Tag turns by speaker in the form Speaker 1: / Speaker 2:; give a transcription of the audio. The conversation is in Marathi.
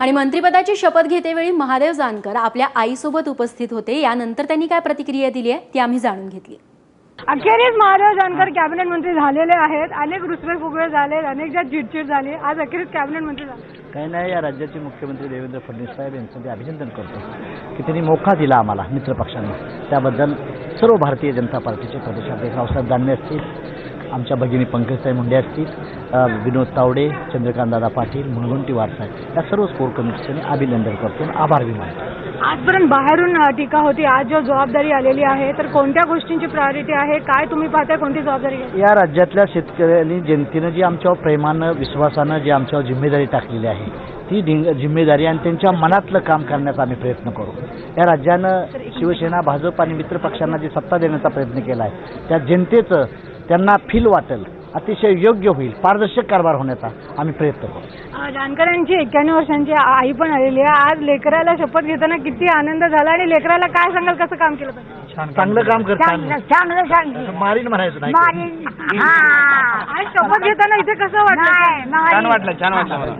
Speaker 1: आणि मंत्रिपदाची शपथ घेतेवेळी महादेव जानकर आपल्या आईसोबत उपस्थित होते। यानंतर त्यांनी काय प्रतिक्रिया दिली आहे ती आम्ही जाणून घेतली।
Speaker 2: अखेरीस महादेव जानकर कॅबिनेट मंत्री झालेले आहेत। अनेक रुसवे फुगवे झाले, अनेक ज्या चिडचिड झाली, आज अखेरीस कॅबिनेट मंत्री झाले।
Speaker 3: काही नाही, या राज्याचे मुख्यमंत्री देवेंद्र फडणवीस साहेब यांचं मी अभिनंदन करतो की त्यांनी मोका दिला आम्हाला मित्र पक्षांना। त्याबद्दल सर्व भारतीय जनता पार्टीचे प्रदेशाध्यक्ष रावसाहेब दानवे असतील, आमच्या भगिनी पंकजताई मुंडे असतील, विनोद तावडे, चंद्रकांतदादा पाटील, मुनगंटीवार साहेब या सर्व कोर कमिटीचे अभिनंदन करतो, आभार भी मानतो।
Speaker 2: आजपर्यंत बाहेरून टीका होती, आज जो जबाबदारी आलेली आहे तर कोणत्या गोष्टींची प्रायोरिटी आहे, काय तुम्ही पाहताय, कोणती जबाबदारी आहे?
Speaker 3: या राज्यातल्या शेतकऱ्यांनी जनतेनं जी आमच्यावर प्रेमानं विश्वासानं जी आमच्यावर जिम्मेदारी टाकलेली आहे ती जिम्मेदारी आणि त्यांच्या मनातलं काम करण्याचा आम्ही प्रयत्न करू। या राज्यानं शिवसेना, भाजप आणि मित्र पक्षांना जी सत्ता देण्याचा प्रयत्न केला आहे त्या जनतेचं त्यांना फील वाटेल, अतिशय योग्य होईल, पारदर्शक कारभार होण्याचा आम्ही प्रयत्न करू।
Speaker 2: जानकरांची 91 वर्षांची आई पण आलेली आहे। आज लेकराला शपथ घेताना किती आनंद झाला आणि लेकराला काय सांगाल, कसं काम केलं पाहिजे?
Speaker 3: चांगलं काम करतात,
Speaker 2: चांगलं
Speaker 3: मारीन म्हणायचं नाही।
Speaker 2: आज शपथ घेताना इथे कसं वाटलं?
Speaker 3: छान वाटलं मला।